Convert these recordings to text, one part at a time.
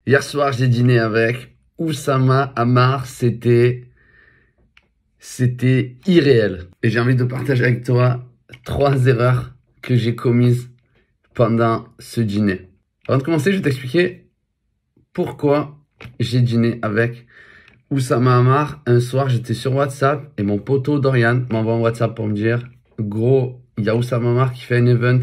Hier soir, j'ai dîné avec Oussama Ammar. C'était irréel. Et j'ai envie de partager avec toi 3 erreurs que j'ai commises pendant ce dîner. Avant de commencer, je vais t'expliquer pourquoi j'ai dîné avec Oussama Ammar. Un soir, j'étais sur WhatsApp et mon poteau Dorian m'envoie un WhatsApp pour me dire: gros, il y a Oussama Ammar qui fait un event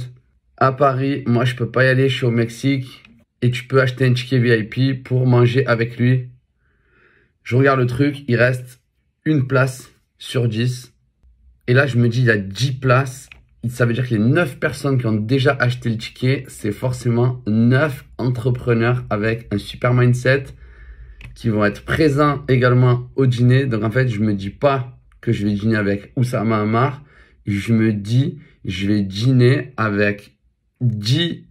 à Paris. Moi, je peux pas y aller, je suis au Mexique. Et tu peux acheter un ticket VIP pour manger avec lui. Je regarde le truc, il reste une place sur 10. Et là, je me dis, il y a 10 places. Ça veut dire qu'il y a 9 personnes qui ont déjà acheté le ticket. C'est forcément 9 entrepreneurs avec un super mindset qui vont être présents également au dîner. Donc en fait, je me dis pas que je vais dîner avec Oussama Ammar. Je me dis, je vais dîner avec 10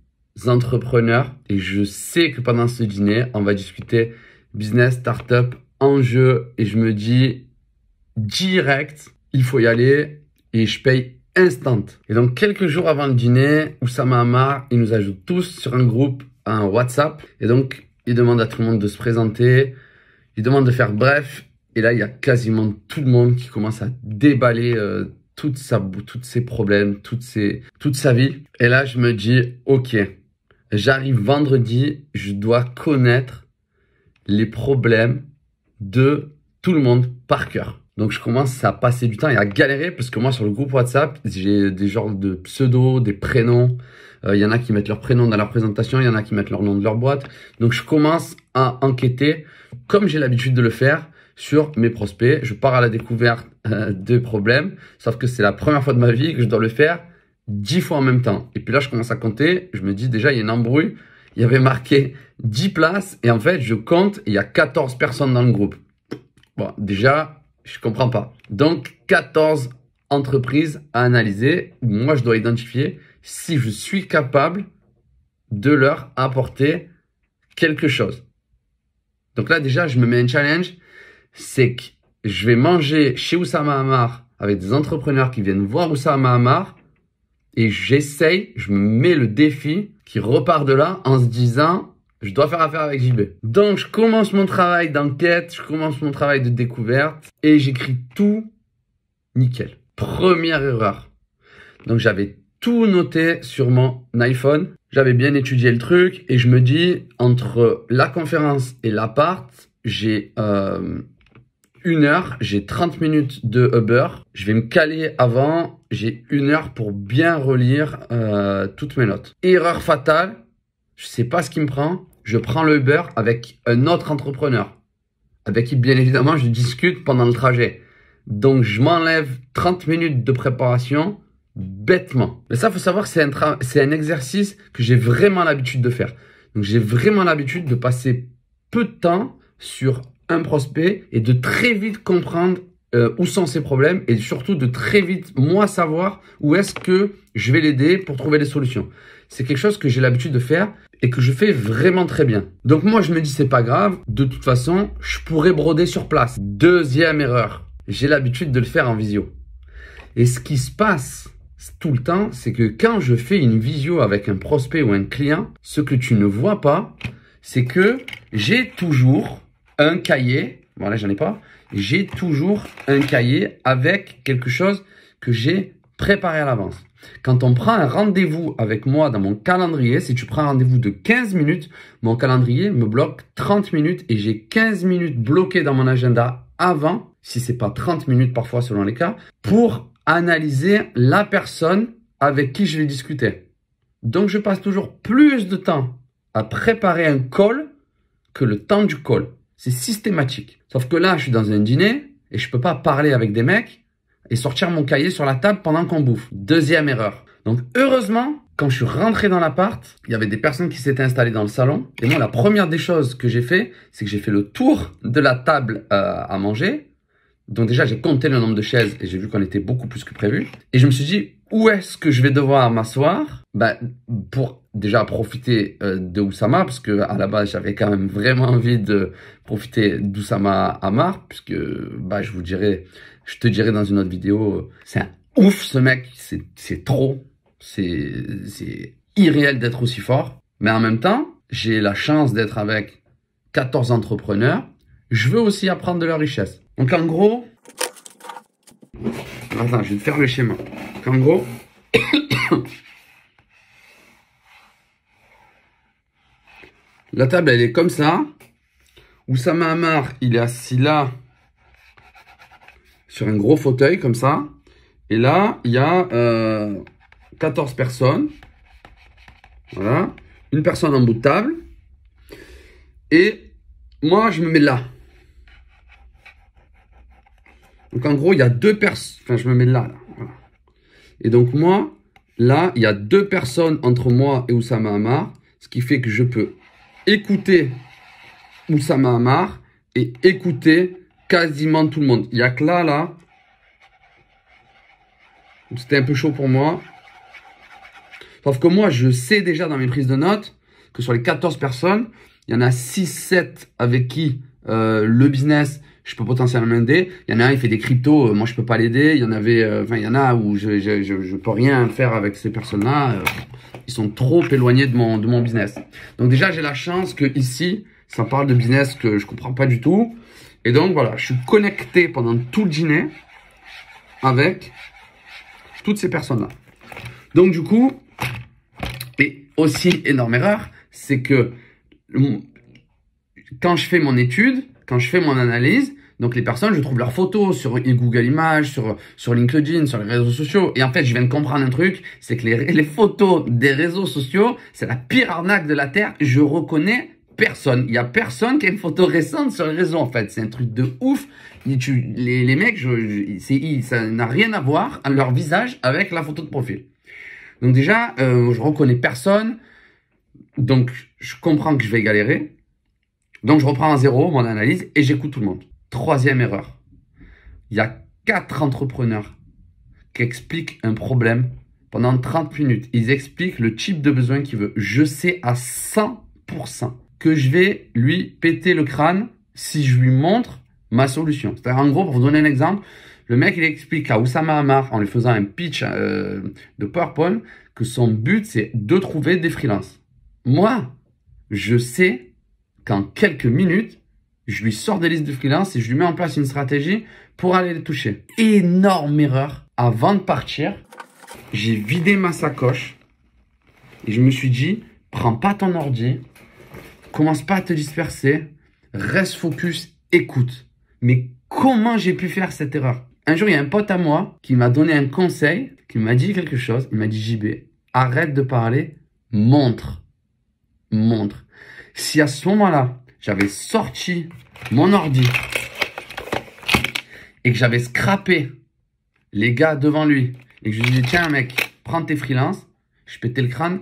entrepreneurs et je sais que pendant ce dîner, on va discuter business, startup, enjeux et je me dis direct, il faut y aller et je paye instant. Et donc quelques jours avant le dîner, Oussama Ammar, il nous ajoute tous sur un groupe, un WhatsApp et donc il demande à tout le monde de se présenter, il demande de faire bref et là il y a quasiment tout le monde qui commence à déballer tous ses problèmes, toute sa vie. Et là, je me dis, ok, j'arrive vendredi, je dois connaître les problèmes de tout le monde par cœur. Donc, je commence à passer du temps et à galérer parce que moi, sur le groupe WhatsApp, j'ai des genres de pseudos, des prénoms. Il y en a qui mettent leur prénom dans leur présentation, il y en a qui mettent leur nom de leur boîte. Donc, je commence à enquêter comme j'ai l'habitude de le faire sur mes prospects. Je pars à la découverte de problèmes, sauf que c'est la première fois de ma vie que je dois le faire 10 fois en même temps. Et puis là, je commence à compter. Je me dis déjà, il y a une embrouille. Il y avait marqué 10 places et en fait, je compte et il y a 14 personnes dans le groupe. Bon, déjà, je comprends pas. Donc, 14 entreprises à analyser. Moi, je dois identifier si je suis capable de leur apporter quelque chose. Donc là, déjà, je me mets un challenge. C'est que je vais manger chez Oussama Ammar avec des entrepreneurs qui viennent voir Oussama Ammar et j'essaye, je me mets le défi qui repart de là en se disant je dois faire affaire avec JB. Donc je commence mon travail d'enquête, je commence mon travail de découverte et j'écris tout nickel. Première erreur. Donc j'avais tout noté sur mon iPhone, j'avais bien étudié le truc et je me dis entre la conférence et l'appart, j'ai 1 heure, j'ai 30 minutes de Uber. Je vais me caler avant. J'ai 1 heure pour bien relire toutes mes notes. Erreur fatale. Je sais pas ce qui me prend. Je prends le Uber avec un autre entrepreneur. Avec qui, bien évidemment, je discute pendant le trajet. Donc, je m'enlève 30 minutes de préparation bêtement. Mais ça, faut savoir que c'est un exercice que j'ai vraiment l'habitude de faire. Donc, j'ai vraiment l'habitude de passer peu de temps sur un prospect et de très vite comprendre où sont ses problèmes et surtout de très vite, moi, savoir où est-ce que je vais l'aider pour trouver des solutions. C'est quelque chose que j'ai l'habitude de faire et que je fais vraiment très bien. Donc moi, je me dis, c'est pas grave. De toute façon, je pourrais broder sur place. Deuxième erreur, j'ai l'habitude de le faire en visio. Et ce qui se passe tout le temps, c'est que quand je fais une visio avec un prospect ou un client, ce que tu ne vois pas, c'est que j'ai toujours un cahier, bon là j'en ai pas, j'ai toujours un cahier avec quelque chose que j'ai préparé à l'avance. Quand on prend un rendez-vous avec moi dans mon calendrier, si tu prends un rendez-vous de 15 minutes, mon calendrier me bloque 30 minutes et j'ai 15 minutes bloquées dans mon agenda avant, si c'est pas 30 minutes parfois selon les cas, pour analyser la personne avec qui je vais discuter. Donc je passe toujours plus de temps à préparer un call que le temps du call. C'est systématique. Sauf que là, je suis dans un dîner et je peux pas parler avec des mecs et sortir mon cahier sur la table pendant qu'on bouffe. Deuxième erreur. Donc, heureusement, quand je suis rentré dans l'appart, il y avait des personnes qui s'étaient installées dans le salon. Et moi, la première des choses que j'ai fait, c'est que j'ai fait le tour de la table à manger. Donc déjà, j'ai compté le nombre de chaises et j'ai vu qu'on était beaucoup plus que prévu. Et je me suis dit, où est-ce que je vais devoir m'asseoir pour déjà profiter de Oussama, parce que à la base, j'avais quand même vraiment envie de profiter d'Oussama Ammar, puisque je te dirai dans une autre vidéo, c'est un ouf ce mec, c'est trop, c'est irréel d'être aussi fort. Mais en même temps, j'ai la chance d'être avec 14 entrepreneurs. Je veux aussi apprendre de leur richesse. Donc en gros, attends, je vais te faire le schéma. Donc, en gros, la table, elle est comme ça. Oussama Ammar, il est assis là, sur un gros fauteuil, comme ça. Et là, il y a 14 personnes. Voilà. Une personne en bout de table. Et moi, je me mets là. Donc, en gros, il y a deux personnes. Enfin, je me mets là. Voilà. Et donc, moi, là, il y a deux personnes entre moi et Oussama Ammar. Ce qui fait que je peux écouter Oussama Ammar et écouter quasiment tout le monde. Il n'y a que là. C'était un peu chaud pour moi. Sauf que moi, je sais déjà dans mes prises de notes que sur les 14 personnes, il y en a 6-7 avec qui le business, je peux potentiellement aider. Il y en a un, il fait des cryptos, moi je peux pas l'aider. Il y en avait, il y en a où je peux rien faire avec ces personnes-là. Ils sont trop éloignés de mon business. Donc déjà, j'ai la chance que ici, ça parle de business que je comprends pas du tout. Et donc voilà, je suis connecté pendant tout le dîner avec toutes ces personnes-là. Donc du coup, et aussi énorme erreur, c'est que quand je fais mon étude, quand je fais mon analyse, donc les personnes, je trouve leurs photos sur Google Images, sur LinkedIn, sur les réseaux sociaux. Et en fait, je viens de comprendre un truc, c'est que les photos des réseaux sociaux, c'est la pire arnaque de la Terre. Je reconnais personne. Il y a personne qui a une photo récente sur les réseaux, en fait. C'est un truc de ouf. Les mecs, ça n'a rien à voir, leur visage, avec la photo de profil. Donc déjà, je reconnais personne. Donc, je comprends que je vais galérer. Donc, je reprends à zéro mon analyse et j'écoute tout le monde. Troisième erreur. Il y a 4 entrepreneurs qui expliquent un problème pendant 30 minutes. Ils expliquent le type de besoin qu'il veut. Je sais à 100% que je vais lui péter le crâne si je lui montre ma solution. C'est-à-dire, en gros, pour vous donner un exemple, le mec, il explique à Oussama Ammar, en lui faisant un pitch de PowerPoint, que son but, c'est de trouver des freelances. Moi, je sais qu'en quelques minutes, je lui sors des listes de freelance et je lui mets en place une stratégie pour aller les toucher. Énorme erreur. Avant de partir, j'ai vidé ma sacoche et je me suis dit, prends pas ton ordi, commence pas à te disperser, reste focus, écoute. Mais comment j'ai pu faire cette erreur? Un jour, il y a un pote à moi qui m'a donné un conseil, qui m'a dit quelque chose. Il m'a dit, JB, arrête de parler, montre. Si à ce moment-là, j'avais sorti mon ordi et que j'avais scrappé les gars devant lui et que je lui disais, tiens mec, prends tes freelances, je pétais le crâne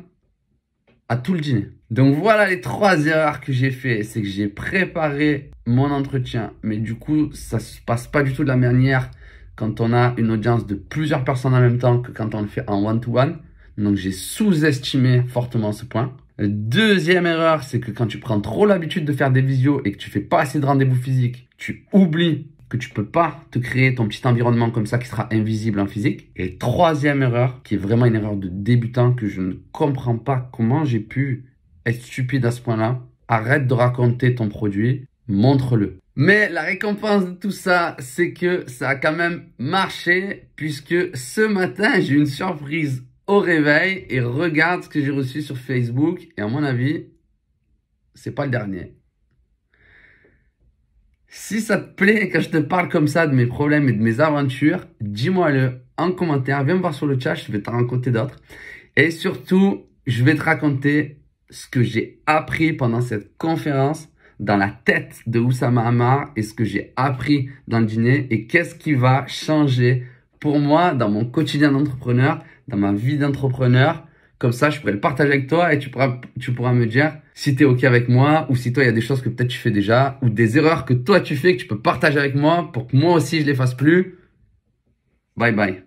à tout le dîner. Donc voilà les 3 erreurs que j'ai fait. C'est que j'ai préparé mon entretien, mais du coup, ça se passe pas du tout de la manière quand on a une audience de plusieurs personnes en même temps que quand on le fait en one-to-one. Donc j'ai sous-estimé fortement ce point. Deuxième erreur, c'est que quand tu prends trop l'habitude de faire des visios et que tu fais pas assez de rendez-vous physiques, tu oublies que tu peux pas te créer ton petit environnement comme ça qui sera invisible en physique. Et troisième erreur, qui est vraiment une erreur de débutant que je ne comprends pas comment j'ai pu être stupide à ce point-là. Arrête de raconter ton produit, montre-le. Mais la récompense de tout ça, c'est que ça a quand même marché puisque ce matin, j'ai eu une surprise au réveil et regarde ce que j'ai reçu sur Facebook. Et à mon avis, c'est pas le dernier. Si ça te plaît quand je te parle comme ça de mes problèmes et de mes aventures, dis-moi-le en commentaire. Viens me voir sur le chat, je vais te raconter d'autres. Et surtout, je vais te raconter ce que j'ai appris pendant cette conférence dans la tête de Oussama Ammar et ce que j'ai appris dans le dîner et qu'est-ce qui va changer pour moi dans mon quotidien d'entrepreneur, dans ma vie d'entrepreneur. Comme ça, je pourrais le partager avec toi et tu pourras me dire si tu es OK avec moi ou si toi, il y a des choses que peut-être tu fais déjà ou des erreurs que toi, tu fais que tu peux partager avec moi pour que moi aussi, je les fasse plus. Bye bye.